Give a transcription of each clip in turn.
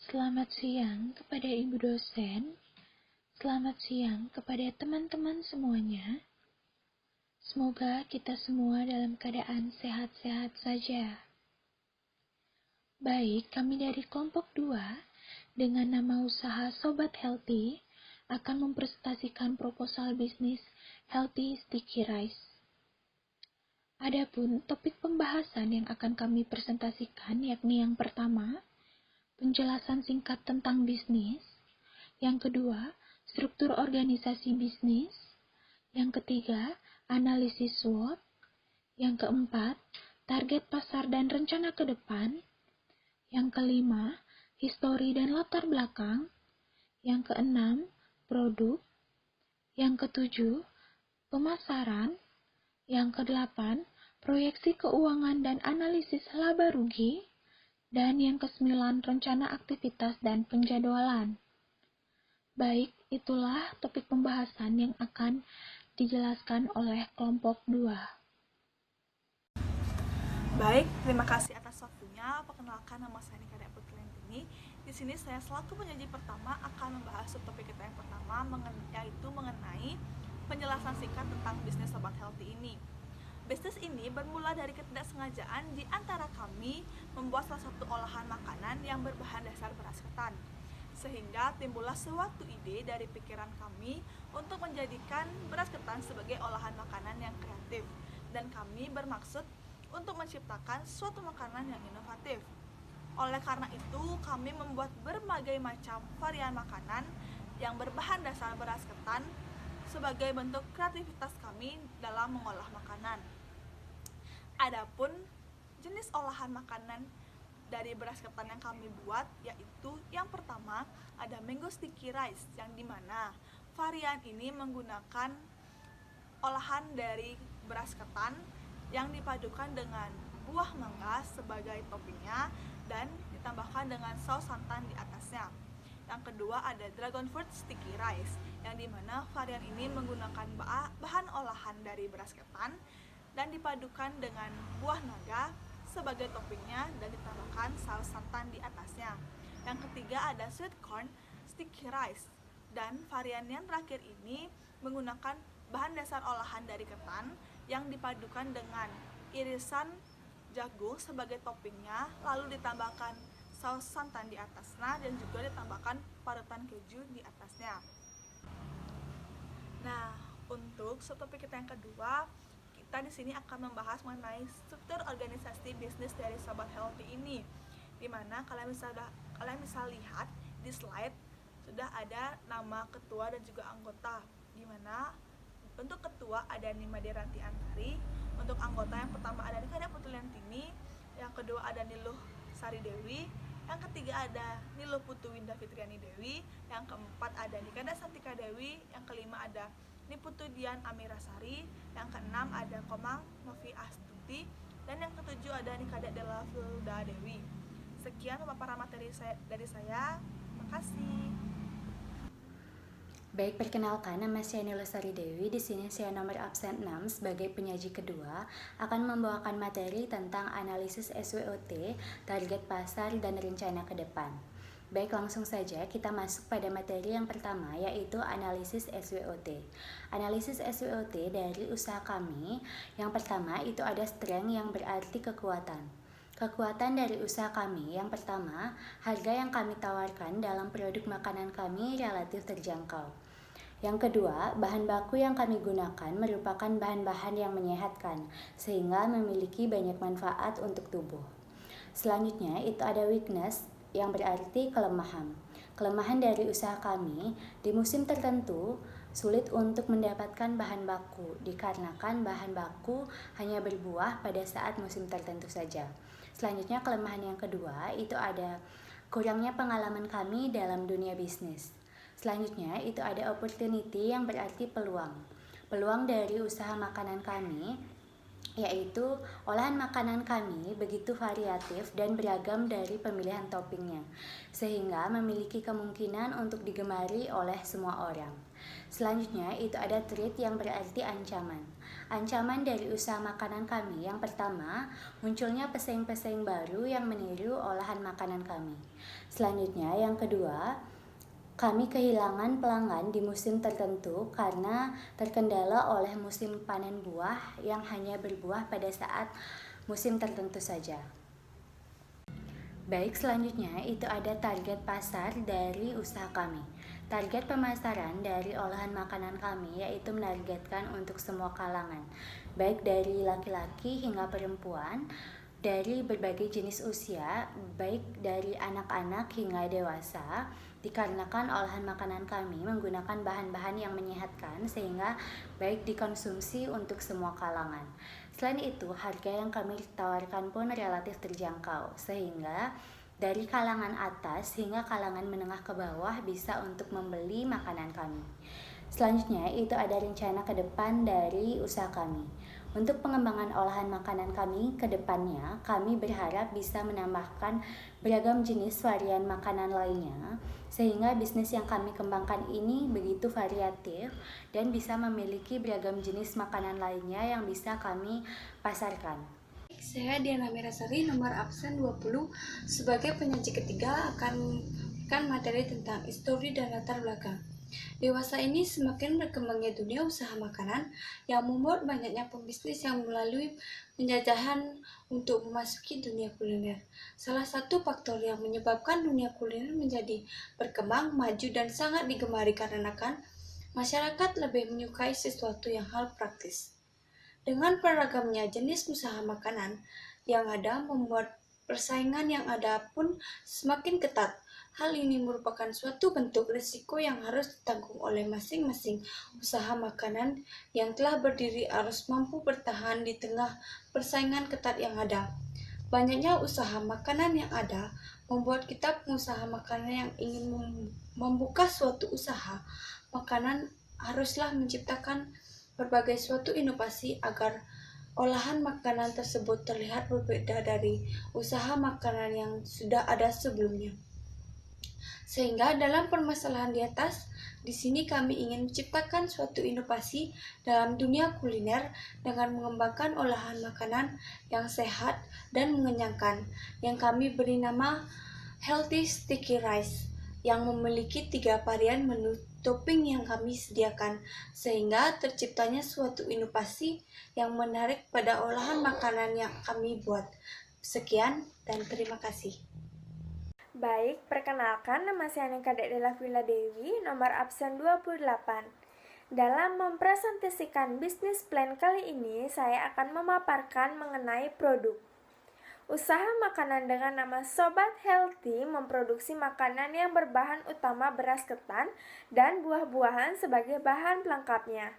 Selamat siang kepada Ibu dosen. Selamat siang kepada teman-teman semuanya. Semoga kita semua dalam keadaan sehat-sehat saja. Baik, kami dari kelompok 2 dengan nama usaha Sobat Healthy akan mempresentasikan proposal bisnis Healthy Sticky Rice. Adapun topik pembahasan yang akan kami presentasikan yakni yang pertama, penjelasan singkat tentang bisnis. Yang kedua, struktur organisasi bisnis. Yang ketiga, analisis SWOT. Yang keempat, target pasar dan rencana ke depan. Yang kelima, histori dan latar belakang. Yang keenam, produk. Yang ketujuh, pemasaran. Yang kedelapan, proyeksi keuangan dan analisis laba rugi. Dan yang kesembilan, rencana aktivitas dan penjadwalan. Baik, itulah topik pembahasan yang akan dijelaskan oleh kelompok 2. Baik, terima kasih atas waktunya. Perkenalkan, nama saya Nikada Putri Lentini. Di sini saya selaku penyaji pertama akan membahas subtopik kita yang pertama, yaitu mengenai penjelasan singkat tentang bisnis Sobat Healthy ini. Bisnis ini bermula dari ketidaksengajaan di antara kami membuat salah satu olahan makanan yang berbahan dasar beras ketan. Sehingga timbullah suatu ide dari pikiran kami untuk menjadikan beras ketan sebagai olahan makanan yang kreatif. Dan kami bermaksud untuk menciptakan suatu makanan yang inovatif. Oleh karena itu, kami membuat berbagai macam varian makanan yang berbahan dasar beras ketan sebagai bentuk kreativitas kami dalam mengolah makanan. Adapun jenis olahan makanan dari beras ketan yang kami buat yaitu yang pertama ada mango sticky rice, yang dimana varian ini menggunakan olahan dari beras ketan yang dipadukan dengan buah mangga sebagai toppingnya dan ditambahkan dengan saus santan di atasnya. Yang kedua ada dragon fruit sticky rice, yang dimana varian ini menggunakan bahan olahan dari beras ketan dan dipadukan dengan buah naga sebagai toppingnya dan ditambahkan saus santan di atasnya. Yang ketiga ada sweet corn sticky rice, dan varian yang terakhir ini menggunakan bahan dasar olahan dari ketan yang dipadukan dengan irisan jagung sebagai toppingnya, lalu ditambahkan saus santan di atasnya dan juga ditambahkan parutan keju di atasnya. Nah, untuk subtopik kita yang kedua, kita di sini akan membahas mengenai struktur organisasi bisnis dari Sobat Healthy ini. Dimana kalian bisa lihat di slide sudah ada nama ketua dan juga anggota. Dimana untuk ketua ada Nima Deranti Antari, untuk anggota yang pertama ada Nikada Putri Lentini, yang kedua ada Niluh Sari Dewi, yang ketiga ada Niluh Putu Winda Fitriani Dewi, yang keempat ada Nikada Santika Dewi, yang kelima ada Niputu Dian Amira Sari, yang keenam ada Komang Novi Astuti, dan yang ketujuh ada Nikada Della Filda Dewi. Sekian pemaparan materi dari saya. Terima kasih. Baik, perkenalkan, nama saya Niluh Sari Dewi. Di sini saya nomor absen 6 sebagai penyaji kedua akan membawakan materi tentang analisis SWOT, target pasar dan rencana ke depan. Baik, langsung saja kita masuk pada materi yang pertama, yaitu analisis SWOT. Analisis SWOT dari usaha kami, yang pertama itu ada strength yang berarti kekuatan. Kekuatan dari usaha kami yang pertama, harga yang kami tawarkan dalam produk makanan kami relatif terjangkau. Yang kedua, bahan baku yang kami gunakan merupakan bahan-bahan yang menyehatkan, sehingga memiliki banyak manfaat untuk tubuh. Selanjutnya, itu ada weakness, yang berarti kelemahan. Kelemahan dari usaha kami, di musim tertentu, sulit untuk mendapatkan bahan baku, dikarenakan bahan baku hanya berbuah pada saat musim tertentu saja. Selanjutnya, kelemahan yang kedua, itu ada kurangnya pengalaman kami dalam dunia bisnis. Selanjutnya, itu ada opportunity yang berarti peluang. Peluang dari usaha makanan kami, yaitu olahan makanan kami begitu variatif dan beragam dari pemilihan toppingnya, sehingga memiliki kemungkinan untuk digemari oleh semua orang. Selanjutnya, itu ada threat yang berarti ancaman. Ancaman dari usaha makanan kami yang pertama, munculnya pesaing-pesaing baru yang meniru olahan makanan kami. Selanjutnya, yang kedua, kami kehilangan pelanggan di musim tertentu karena terkendala oleh musim panen buah yang hanya berbuah pada saat musim tertentu saja. Baik, selanjutnya itu ada target pasar dari usaha kami. Target pemasaran dari olahan makanan kami yaitu menargetkan untuk semua kalangan, baik dari laki-laki hingga perempuan, dari berbagai jenis usia, baik dari anak-anak hingga dewasa, dikarenakan olahan makanan kami menggunakan bahan-bahan yang menyehatkan sehingga baik dikonsumsi untuk semua kalangan. Selain itu, harga yang kami tawarkan pun relatif terjangkau, sehingga dari kalangan atas hingga kalangan menengah ke bawah bisa untuk membeli makanan kami. Selanjutnya, itu ada rencana ke depan dari usaha kami. Untuk pengembangan olahan makanan kami ke depannya, kami berharap bisa menambahkan beragam jenis varian makanan lainnya, sehingga bisnis yang kami kembangkan ini begitu variatif dan bisa memiliki beragam jenis makanan lainnya yang bisa kami pasarkan. Saya Diana Mirasari, nomor absen 20, sebagai penyaji ketiga akan materi tentang histori dan latar belakang. Dewasa ini semakin berkembangnya dunia usaha makanan yang membuat banyaknya pembisnis yang melalui penjajahan untuk memasuki dunia kuliner. Salah satu faktor yang menyebabkan dunia kuliner menjadi berkembang, maju, dan sangat digemari karena masyarakat lebih menyukai sesuatu yang hal praktis. Dengan beragamnya jenis usaha makanan yang ada membuat persaingan yang ada pun semakin ketat. Hal ini merupakan suatu bentuk risiko yang harus ditanggung oleh masing-masing usaha makanan yang telah berdiri harus mampu bertahan di tengah persaingan ketat yang ada. Banyaknya usaha makanan yang ada membuat kita pengusaha makanan yang ingin membuka suatu usaha makanan haruslah menciptakan berbagai suatu inovasi agar olahan makanan tersebut terlihat berbeda dari usaha makanan yang sudah ada sebelumnya. Sehingga dalam permasalahan di atas, di sini kami ingin menciptakan suatu inovasi dalam dunia kuliner dengan mengembangkan olahan makanan yang sehat dan mengenyangkan, yang kami beri nama Healthy Sticky Rice, yang memiliki 3 varian menu topping yang kami sediakan, sehingga terciptanya suatu inovasi yang menarik pada olahan makanan yang kami buat. Sekian dan terima kasih. Baik, perkenalkan nama saya Aneka Dela Villa Dewi, nomor absen 28. Dalam mempresentasikan bisnis plan kali ini, saya akan memaparkan mengenai produk. Usaha makanan dengan nama Sobat Healthy memproduksi makanan yang berbahan utama beras ketan dan buah-buahan sebagai bahan pelengkapnya.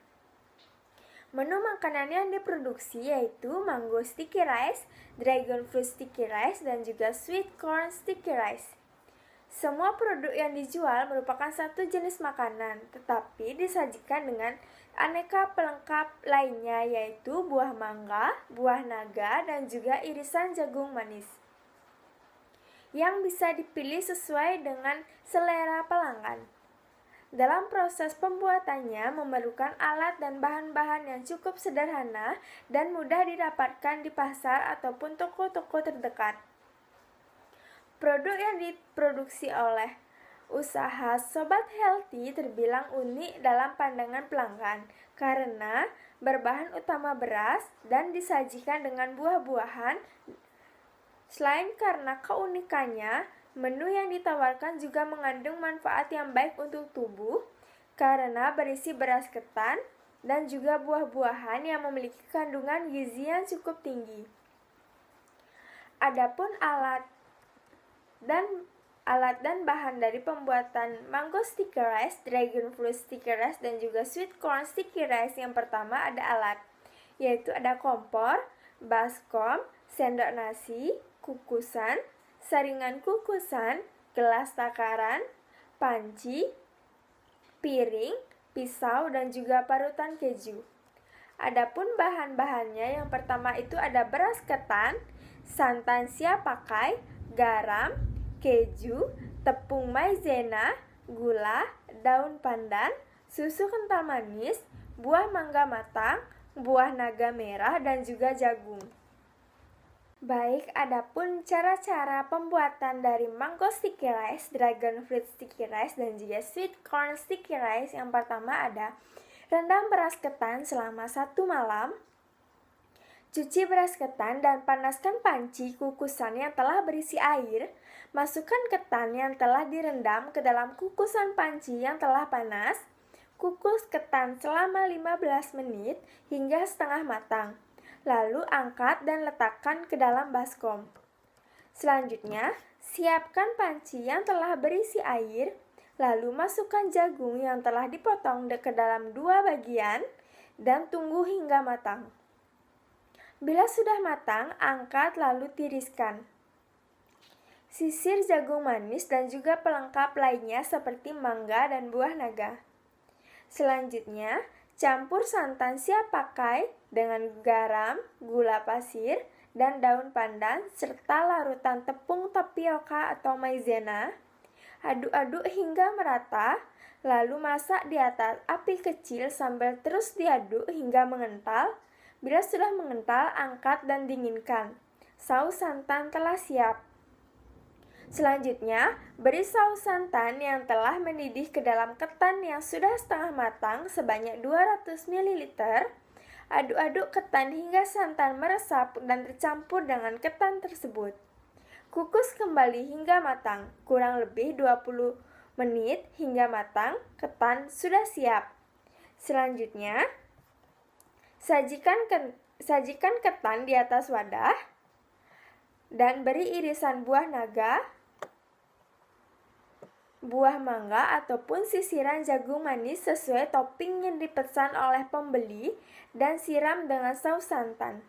Menu makanan yang diproduksi yaitu mango sticky rice, dragon fruit sticky rice, dan juga sweet corn sticky rice. Semua produk yang dijual merupakan satu jenis makanan, tetapi disajikan dengan aneka pelengkap lainnya yaitu buah mangga, buah naga, dan juga irisan jagung manis, yang bisa dipilih sesuai dengan selera pelanggan. Dalam proses pembuatannya memerlukan alat dan bahan-bahan yang cukup sederhana dan mudah didapatkan di pasar ataupun toko-toko terdekat. Produk yang diproduksi oleh usaha Sobat Healthy terbilang unik dalam pandangan pelanggan karena berbahan utama beras dan disajikan dengan buah-buahan. Selain karena keunikannya, menu yang ditawarkan juga mengandung manfaat yang baik untuk tubuh karena berisi beras ketan dan juga buah-buahan yang memiliki kandungan gizi yang cukup tinggi. Adapun alat dan bahan dari pembuatan mango sticky rice, dragon fruit sticky rice, dan juga sweet corn sticky rice. Yang pertama ada alat, yaitu ada kompor, baskom, sendok nasi, kukusan, saringan kukusan, gelas takaran, panci, piring, pisau, dan juga parutan keju. Adapun bahan-bahannya, yang pertama itu ada beras ketan, santan siap pakai, garam, keju, tepung maizena, gula, daun pandan, susu kental manis, buah mangga matang, buah naga merah, dan juga jagung. Baik, adapun cara-cara pembuatan dari mango sticky rice, dragon fruit sticky rice, dan juga sweet corn sticky rice. Yang pertama ada rendam beras ketan selama 1 malam, cuci beras ketan dan panaskan panci kukusan yang telah berisi air. Masukkan ketan yang telah direndam ke dalam kukusan panci yang telah panas. Kukus ketan selama 15 menit hingga setengah matang. Lalu angkat dan letakkan ke dalam baskom. Selanjutnya, siapkan panci yang telah berisi air, lalu masukkan jagung yang telah dipotong ke dalam 2 bagian dan tunggu hingga matang. Bila sudah matang, angkat lalu tiriskan. Sisir jagung manis dan juga pelengkap lainnya seperti mangga dan buah naga. Selanjutnya, campur santan siap pakai dengan garam, gula pasir, dan daun pandan, serta larutan tepung tapioka atau maizena. Aduk-aduk hingga merata, lalu masak di atas api kecil sambil terus diaduk hingga mengental. Bila sudah mengental, angkat dan dinginkan. Saus santan telah siap. Selanjutnya, beri saus santan yang telah mendidih ke dalam ketan yang sudah setengah matang sebanyak 200 ml. Aduk-aduk ketan hingga santan meresap dan tercampur dengan ketan tersebut. Kukus kembali hingga matang, kurang lebih 20 menit hingga matang. Ketan sudah siap. Selanjutnya, sajikan ketan di atas wadah dan beri irisan buah naga, buah mangga, ataupun sisiran jagung manis sesuai topping yang dipesan oleh pembeli dan siram dengan saus santan.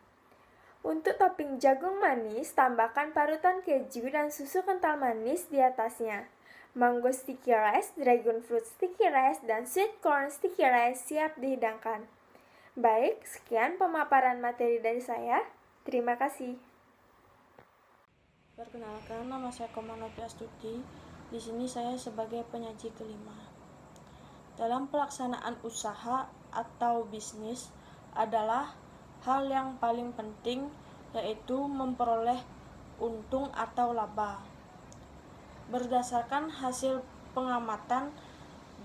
Untuk topping jagung manis, tambahkan parutan keju dan susu kental manis di atasnya. Mango sticky rice, dragon fruit sticky rice, dan sweet corn sticky rice siap dihidangkan. Baik, sekian pemaparan materi dari saya. Terima kasih. Perkenalkan, nama saya Komanopi Astuti. Di sini saya sebagai penyaji kelima. Dalam pelaksanaan usaha atau bisnis adalah hal yang paling penting, yaitu memperoleh untung atau laba. Berdasarkan hasil pengamatan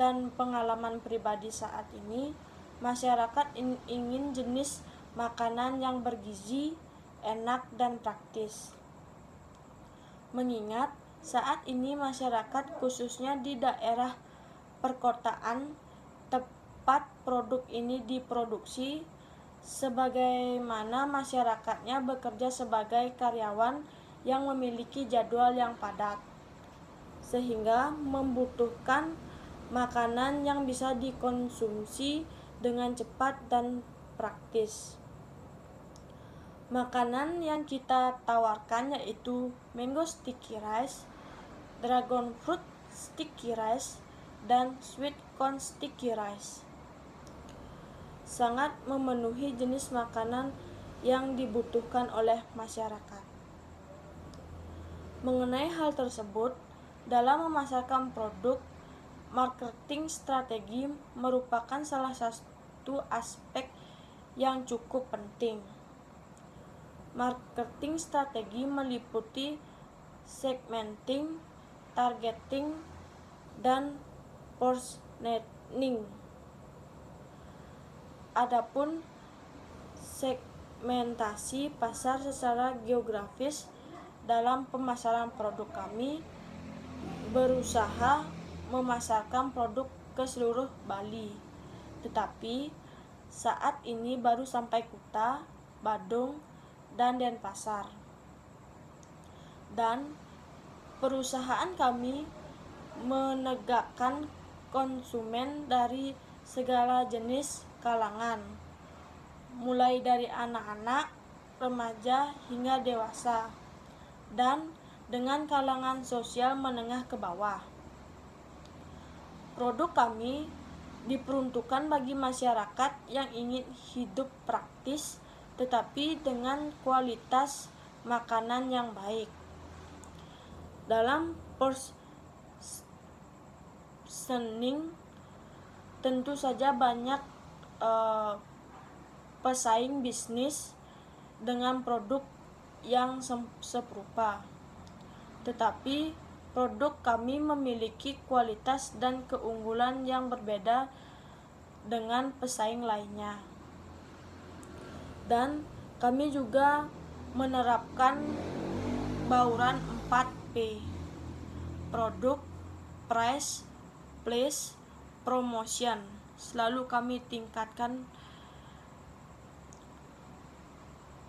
dan pengalaman pribadi saat ini, masyarakat ingin jenis makanan yang bergizi, enak, dan praktis. Mengingat saat ini masyarakat khususnya di daerah perkotaan tempat produk ini diproduksi, sebagaimana masyarakatnya bekerja sebagai karyawan yang memiliki jadwal yang padat, sehingga membutuhkan makanan yang bisa dikonsumsi dengan cepat dan praktis. Makanan yang kita tawarkan yaitu mango sticky rice, dragon fruit sticky rice, dan sweet corn sticky rice. Sangat memenuhi jenis makanan yang dibutuhkan oleh masyarakat. Mengenai hal tersebut, dalam memasarkan produk, marketing strategi merupakan salah satu aspek yang cukup penting. Marketing strategi meliputi segmenting, targeting, dan positioning. Adapun segmentasi pasar secara geografis, dalam pemasaran produk kami berusaha memasarkan produk ke seluruh Bali, tetapi saat ini baru sampai Kuta, Badung, dan Denpasar. Dan perusahaan kami menegakkan konsumen dari segala jenis kalangan, mulai dari anak-anak, remaja, hingga dewasa, dan dengan kalangan sosial menengah ke bawah. Produk kami diperuntukkan bagi masyarakat yang ingin hidup praktis tetapi dengan kualitas makanan yang baik. Dalam positioning tentu saja banyak pesaing bisnis dengan produk yang serupa. Tetapi produk kami memiliki kualitas dan keunggulan yang berbeda dengan pesaing lainnya. Dan kami juga menerapkan bauran 4P. Produk, price, place, promotion. Selalu kami tingkatkan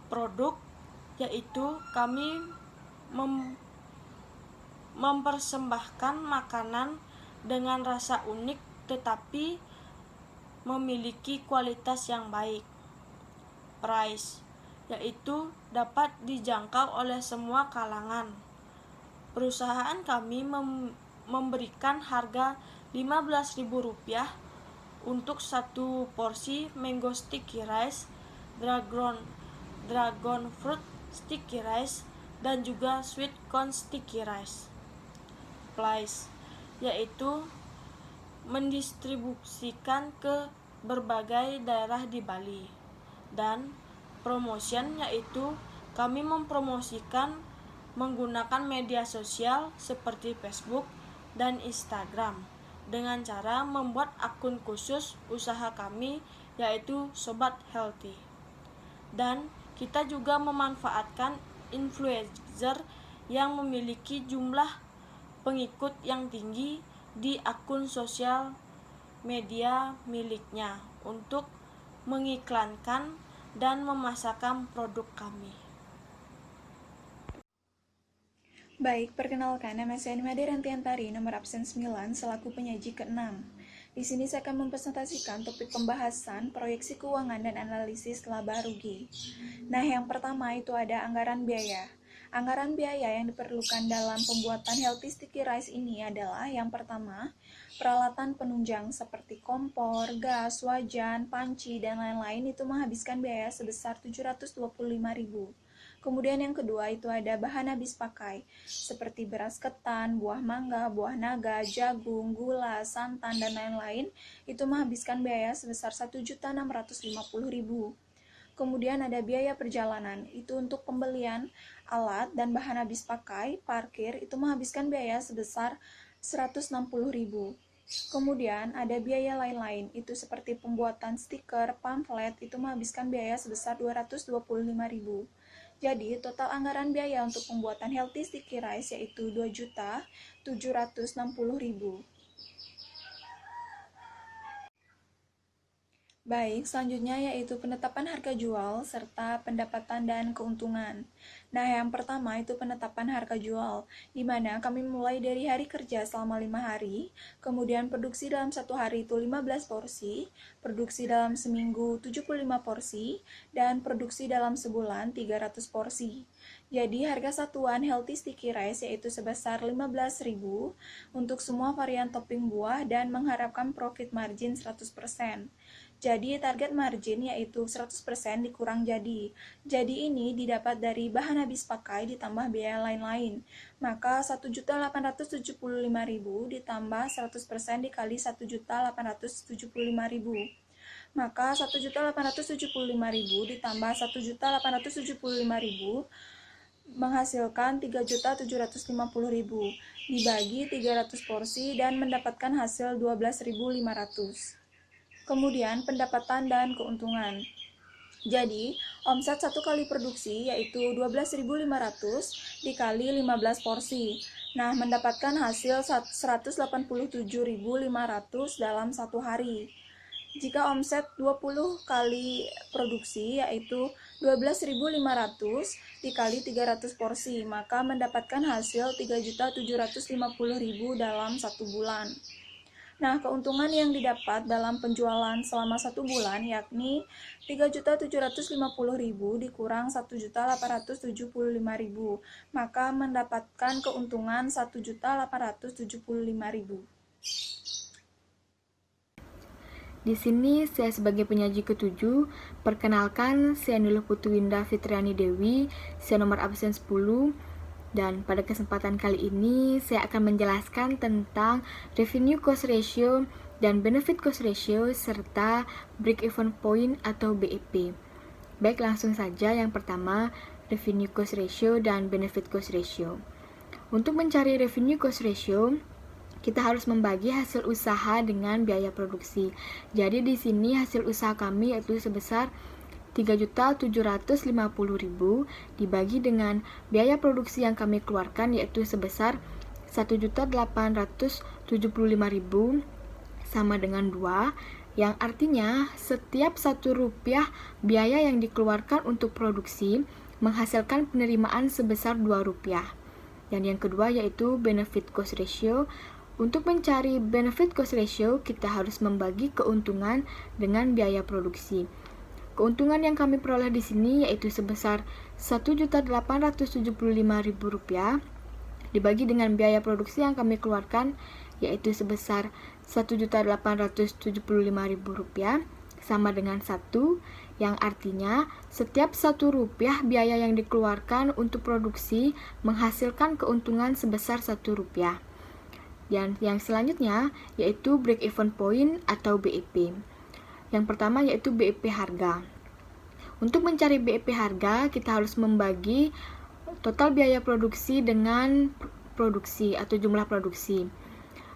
produk, yaitu kami mempersembahkan makanan dengan rasa unik tetapi memiliki kualitas yang baik. Price, yaitu dapat dijangkau oleh semua kalangan. Perusahaan kami memberikan harga Rp15.000 untuk satu porsi mango sticky rice, dragon fruit sticky rice, dan juga sweet corn sticky rice. Place, yaitu mendistribusikan ke berbagai daerah di Bali. Dan promotion, yaitu kami mempromosikan menggunakan media sosial seperti Facebook dan Instagram dengan cara membuat akun khusus usaha kami, yaitu Sobat Healthy. Dan kita juga memanfaatkan influencer yang memiliki jumlah pengikut yang tinggi di akun sosial media miliknya untuk mengiklankan dan memasarkan produk kami. Baik, perkenalkan, nama saya Nimade Rantiantari, nomor absen 9, selaku penyaji ke-6. Di sini saya akan mempresentasikan topik pembahasan proyeksi keuangan dan analisis laba rugi. Nah, yang pertama itu ada anggaran biaya. Anggaran biaya yang diperlukan dalam pembuatan healthy sticky rice ini adalah yang pertama, peralatan penunjang seperti kompor, gas, wajan, panci, dan lain-lain itu menghabiskan biaya sebesar Rp725.000. Kemudian yang kedua itu ada bahan habis pakai, seperti beras ketan, buah mangga, buah naga, jagung, gula, santan, dan lain-lain, itu menghabiskan biaya sebesar Rp1.650.000. Kemudian ada biaya perjalanan, itu untuk pembelian alat dan bahan habis pakai, parkir, itu menghabiskan biaya sebesar Rp160.000. Kemudian ada biaya lain-lain, itu seperti pembuatan stiker, pamflet, itu menghabiskan biaya sebesar Rp225.000. Jadi, total anggaran biaya untuk pembuatan healthy sticky rice yaitu Rp2.760.000. Baik, selanjutnya yaitu penetapan harga jual serta pendapatan dan keuntungan. Nah, yang pertama itu penetapan harga jual, di mana kami mulai dari hari kerja selama 5 hari, kemudian produksi dalam 1 hari itu 15 porsi, produksi dalam seminggu 75 porsi, dan produksi dalam sebulan 300 porsi. Jadi, harga satuan healthy sticky rice yaitu sebesar Rp15.000 untuk semua varian topping buah dan mengharapkan profit margin 100%. Jadi, target margin yaitu 100% dikurang jadi. Jadi, ini didapat dari bahan habis pakai ditambah biaya lain-lain. Maka, Rp1.875.000 ditambah 100% dikali Rp1.875.000. Maka, Rp1.875.000 ditambah Rp1.875.000 menghasilkan Rp3.750.000 dibagi 300 porsi dan mendapatkan hasil Rp12.500. Kemudian pendapatan dan keuntungan. Jadi, omset 1 kali produksi yaitu Rp12.500 dikali 15 porsi. Nah, mendapatkan hasil Rp187.500 dalam 1 hari. Jika omset 20 kali produksi yaitu Rp12.500 dikali 300 porsi, maka mendapatkan hasil Rp3.750.000 dalam 1 bulan. Nah, keuntungan yang didapat dalam penjualan selama 1 bulan yakni Rp3.750.000 dikurang Rp1.875.000, maka mendapatkan keuntungan Rp1.875.000. Di sini saya sebagai penyaji ke-7, perkenalkan saya Nurul Putuwinda Fitriani Dewi, saya nomor absen 10. Dan pada kesempatan kali ini saya akan menjelaskan tentang revenue cost ratio dan benefit cost ratio serta break even point atau BEP. Baik, langsung saja. Yang pertama, revenue cost ratio dan benefit cost ratio. Untuk mencari revenue cost ratio, kita harus membagi hasil usaha dengan biaya produksi. Jadi di sini hasil usaha kami yaitu sebesar 3.750.000 dibagi dengan biaya produksi yang kami keluarkan yaitu sebesar 1.875.000 sama dengan 2, yang artinya setiap Rp1 biaya yang dikeluarkan untuk produksi menghasilkan penerimaan sebesar Rp2. Dan yang kedua yaitu benefit cost ratio. Untuk mencari benefit cost ratio, kita harus membagi keuntungan dengan biaya produksi. Keuntungan yang kami peroleh di sini yaitu sebesar Rp1.875.000 dibagi dengan biaya produksi yang kami keluarkan yaitu sebesar Rp1.875.000 sama dengan 1, yang artinya setiap Rp1 biaya yang dikeluarkan untuk produksi menghasilkan keuntungan sebesar Rp1. Dan yang selanjutnya yaitu break even point atau BEP. Yang pertama yaitu BEP harga. Untuk mencari BEP harga, kita harus membagi total biaya produksi dengan produksi atau jumlah produksi.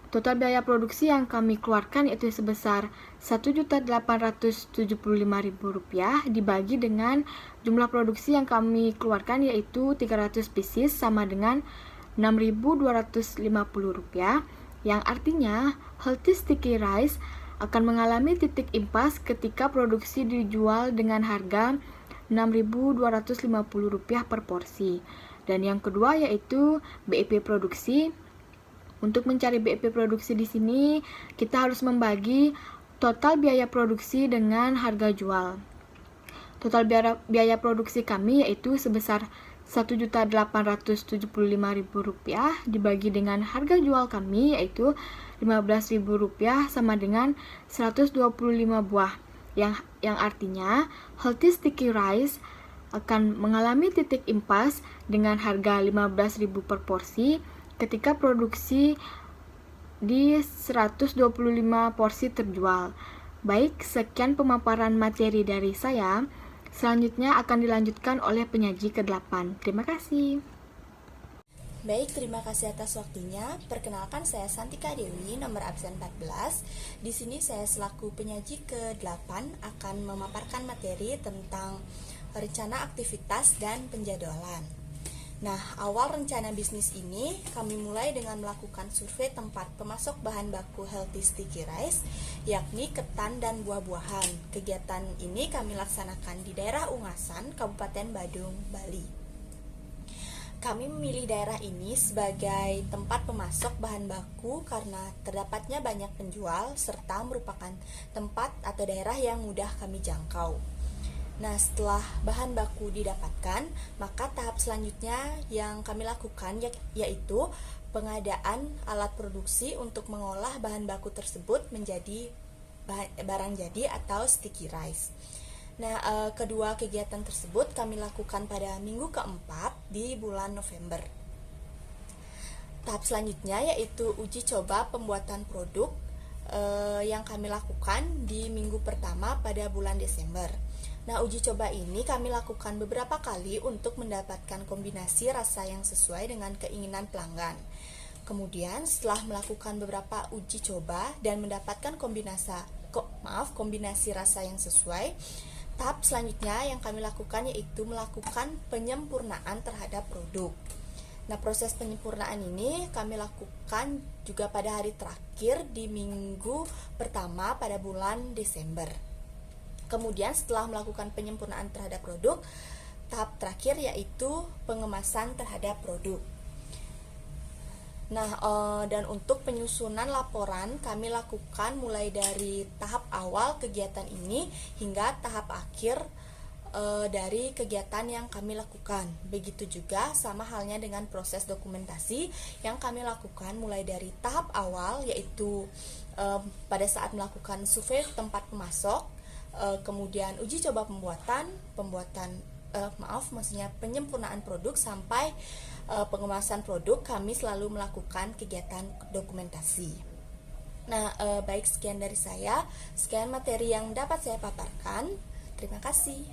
Total biaya produksi yang kami keluarkan yaitu sebesar Rp1.875.000 dibagi dengan jumlah produksi yang kami keluarkan yaitu 300 pieces sama dengan Rp6.250, yang artinya healthy sticky rice akan mengalami titik impas ketika produksi dijual dengan harga Rp6.250 per porsi. Dan yang kedua yaitu BEP produksi. Untuk mencari BEP produksi di sini kita harus membagi total biaya produksi dengan harga jual. Total biaya produksi kami yaitu sebesar Rp1.875.000 dibagi dengan harga jual kami yaitu Rp15.000 sama dengan 125 buah, yang artinya healthy sticky rice akan mengalami titik impas dengan harga Rp15.000 per porsi ketika produksi di 125 porsi terjual. Baik, sekian pemaparan materi dari saya. Selanjutnya akan dilanjutkan oleh penyaji ke-8. Terima kasih. Baik, terima kasih atas waktunya. Perkenalkan, saya Santika Dewi, nomor absen 14. Di sini saya selaku penyaji ke-8 akan memaparkan materi tentang rencana aktivitas dan penjadwalan. Nah, awal rencana bisnis ini kami mulai dengan melakukan survei tempat pemasok bahan baku healthy sticky rice, yakni ketan dan buah-buahan. Kegiatan ini kami laksanakan di daerah Ungasan, Kabupaten Badung, Bali. Kami memilih daerah ini sebagai tempat pemasok bahan baku karena terdapatnya banyak penjual serta merupakan tempat atau daerah yang mudah kami jangkau. Nah, setelah bahan baku didapatkan, maka tahap selanjutnya yang kami lakukan yaitu pengadaan alat produksi untuk mengolah bahan baku tersebut menjadi barang jadi atau sticky rice. Nah, kedua kegiatan tersebut kami lakukan pada minggu keempat di bulan November. Tahap selanjutnya yaitu uji coba pembuatan produk yang kami lakukan di minggu pertama pada bulan Desember. Nah, uji coba ini kami lakukan beberapa kali untuk mendapatkan kombinasi rasa yang sesuai dengan keinginan pelanggan. Kemudian setelah melakukan beberapa uji coba dan mendapatkan kombinasi rasa yang sesuai, tahap selanjutnya yang kami lakukan yaitu melakukan penyempurnaan terhadap produk. Nah, proses penyempurnaan ini kami lakukan juga pada hari terakhir di minggu pertama pada bulan Desember. Kemudian setelah melakukan penyempurnaan terhadap produk, tahap terakhir yaitu pengemasan terhadap produk. Nah, dan untuk penyusunan laporan kami lakukan mulai dari tahap awal kegiatan ini hingga tahap akhir dari kegiatan yang kami lakukan. Begitu juga sama halnya dengan proses dokumentasi yang kami lakukan mulai dari tahap awal yaitu pada saat melakukan survei tempat pemasok, kemudian uji coba penyempurnaan produk sampai pengemasan produk, kami selalu melakukan kegiatan dokumentasi. Nah, baik, sekian dari saya. Sekian materi yang dapat saya paparkan. Terima kasih.